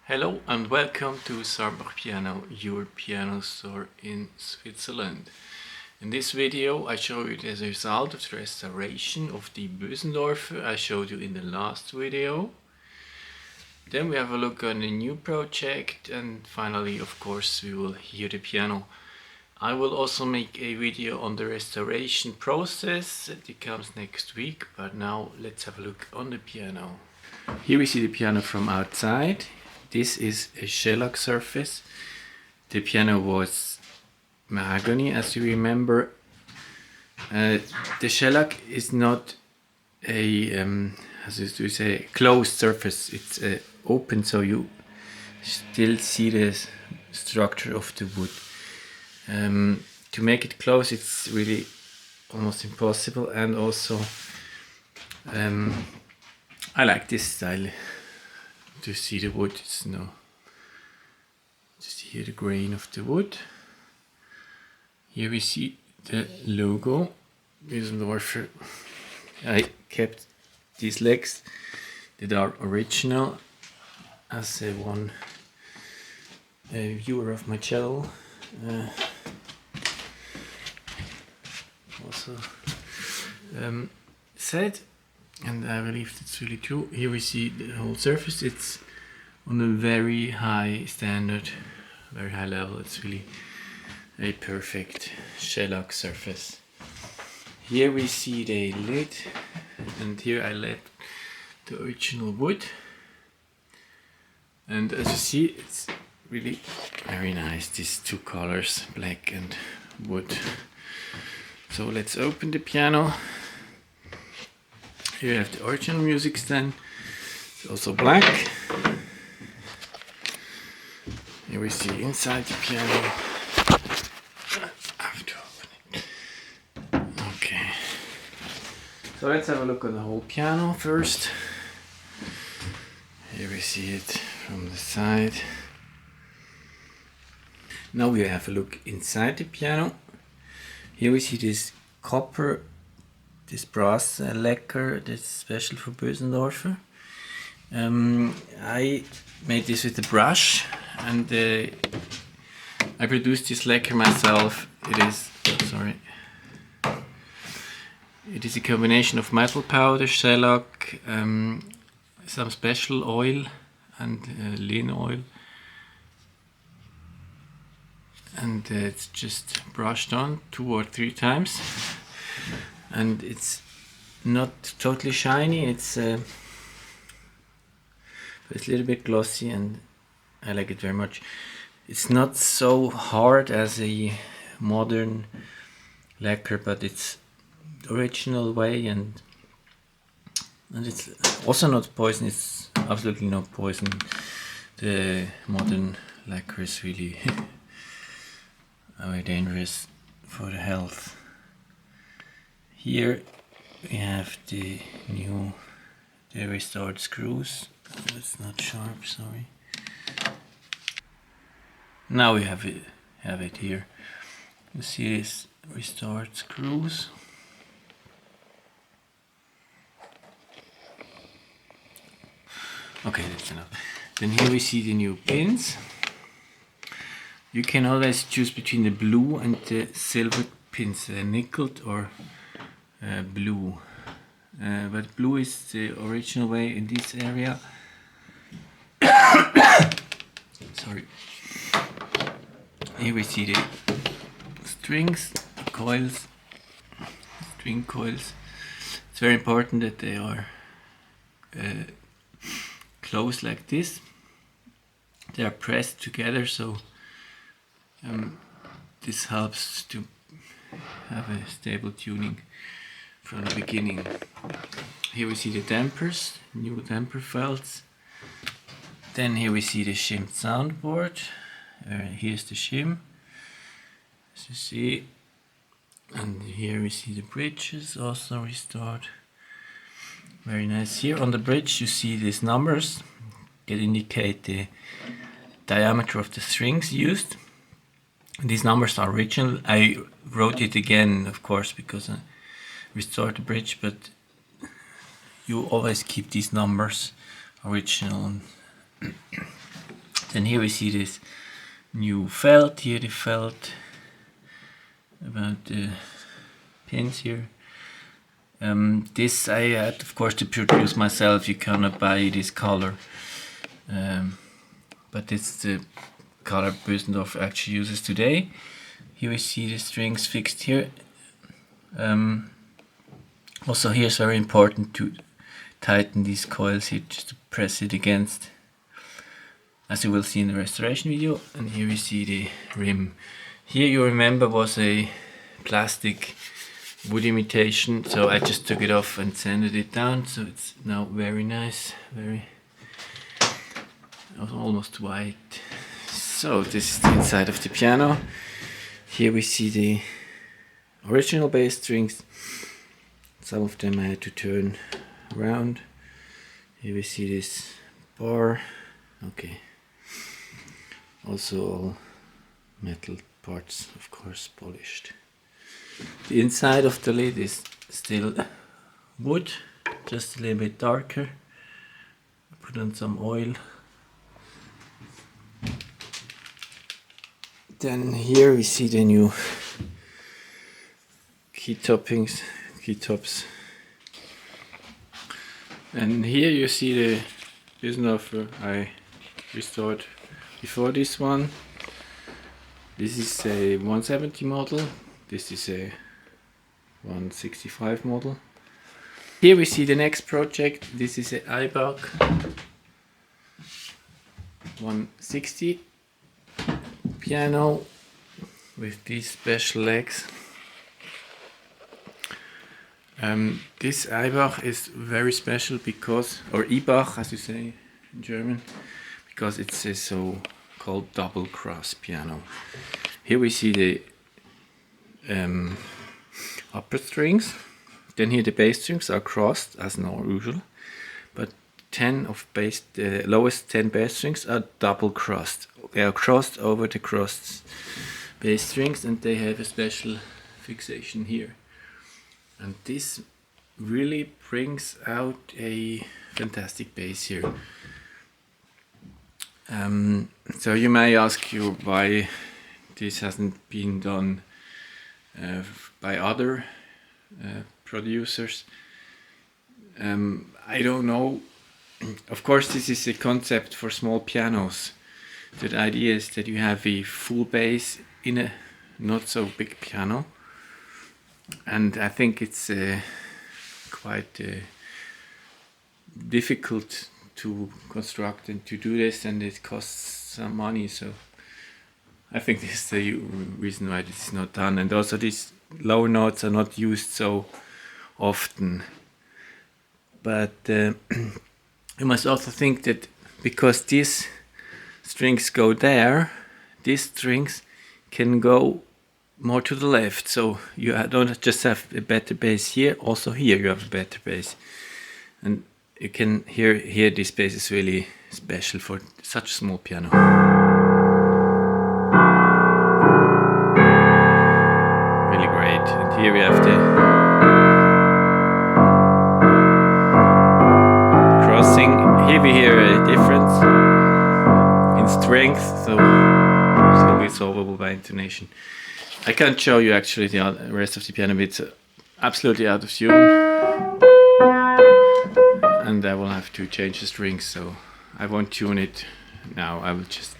Hello and welcome to Sarbach Piano, your piano store in Switzerland. In this video I show you the result of the restoration of the Bösendorfer I showed you in the last video. Then we have a look on a new project, and finally of course we will hear the piano. I will also make a video on the restoration process. It comes next week, but now let's have a look on the piano. Here we see the piano from outside. This is a shellac surface. The piano was mahogany, as you remember. The shellac is not a closed surface. It's open, so you still see the structure of the wood. To make it close, it's really almost impossible, and also I like this style. To see the wood, it's no. Just hear the grain of the wood. Here we see the logo, Bösendorfer. I kept these legs that are original, as one viewer of my channel also said. And I believe that's really true. Here we see the whole surface. It's on a very high standard, very high level. It's really a perfect shellac surface. Here we see the lid, and here I left the original wood. And as you see, it's really very nice, these two colors, black and wood. So let's open the piano. Here you have the original music stand, it's also black. Here we see inside the piano. I have to open it. Okay. So let's have a look on the whole piano first. Here we see it from the side. Now we have a look inside the piano. Here we see this copper, this brass lacquer that's special for Bösendorfer. I made this with a brush, and I produced this lacquer myself. It is a combination of metal powder, shellac, some special oil and lean oil, and it's just brushed on 2 or 3 times. And it's not totally shiny, it's a little bit glossy, and I like it very much. It's not so hard as a modern lacquer, but it's the original way, and it's also not poison. It's absolutely not poison. The modern lacquer is really very dangerous for the health. Here we have the restored screws. It's not sharp, sorry. Now we have it here. You see these restored screws. Okay, that's enough. Then here we see the new pins. You can always choose between the blue and the silver pins, nickeled or blue, but blue is the original way in this area. Sorry. Here we see the strings, coils, string coils. It's very important that they are closed like this. They are pressed together, so this helps to have a stable tuning from the beginning. Here we see the dampers, new damper felts. Then here we see the shimmed soundboard. Here's the shim, as you see. And here we see the bridges, also restored. Very nice. Here on the bridge you see these numbers that indicate the diameter of the strings used. These numbers are original. I wrote it again, of course, because I restored the bridge, but you always keep these numbers original. Then here we see this new felt, here the felt about the pins here. This I had of course to produce myself, you cannot buy this color, but it's the color Bösendorfer actually uses today. Here we see the strings fixed here. Also here it's very important to tighten these coils here, just to press it against, as you will see in the restoration video. And here we see the rim. Here you remember was a plastic wood imitation, so I just took it off and sanded it down, so it's now very nice, very almost white. So this is the inside of the piano. Here we see the original bass strings. Some of them I had to turn around. Here we see this bar. Okay. Also all metal parts, of course, polished. The inside of the lid is still wood, just a little bit darker. Put on some oil. Then here we see the new key toppings, key tops. And here you see the Bösendorfer I restored before this one. This is a 170 model. This is a 165 model. Here we see the next project. This is a Eibach 160 piano with these special legs. This Eibach is very special because, or Eibach as you say in German, because it's a so-called double cross piano. Here we see the upper strings, then here the bass strings are crossed as usual, but 10 of bass, the lowest 10 bass strings are double crossed. They are crossed over the crossed bass strings, and they have a special fixation here. And this really brings out a fantastic bass here. So you may ask you why this hasn't been done by other producers. I don't know. Of course, this is a concept for small pianos. The idea is that you have a full bass in a not so big piano, and I think it's quite difficult to construct and to do this, and it costs some money. So I think this is the reason why this is not done. And also these lower notes are not used so often. But you must also think that because these strings go there, these strings can go more to the left. So you don't just have a better bass here, also here you have a better bass. And you can hear this bass is really special for such a small piano. Really great. And here we have the crossing. Here we hear a difference in strength, so it's going to be solvable by intonation. I can't show you actually the rest of the piano, but it's absolutely out of tune. And I will have to change the strings, so I won't tune it now. I will just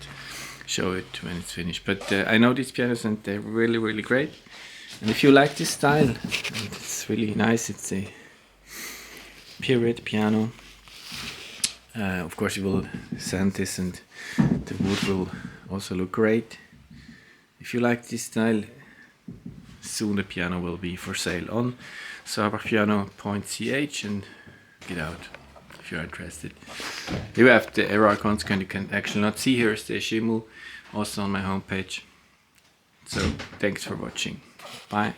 show it when it's finished. But I know these pianos and they're really, really great. And if you like this style, it's really nice. It's a period piano. Of course you will sand this and the wood will also look great. If you like this style, soon the piano will be for sale on sarberpiano.ch, and get out if you're interested. Here we have the error consequence. You can actually not see here is the Schimmel, also on my homepage. So thanks for watching. Bye.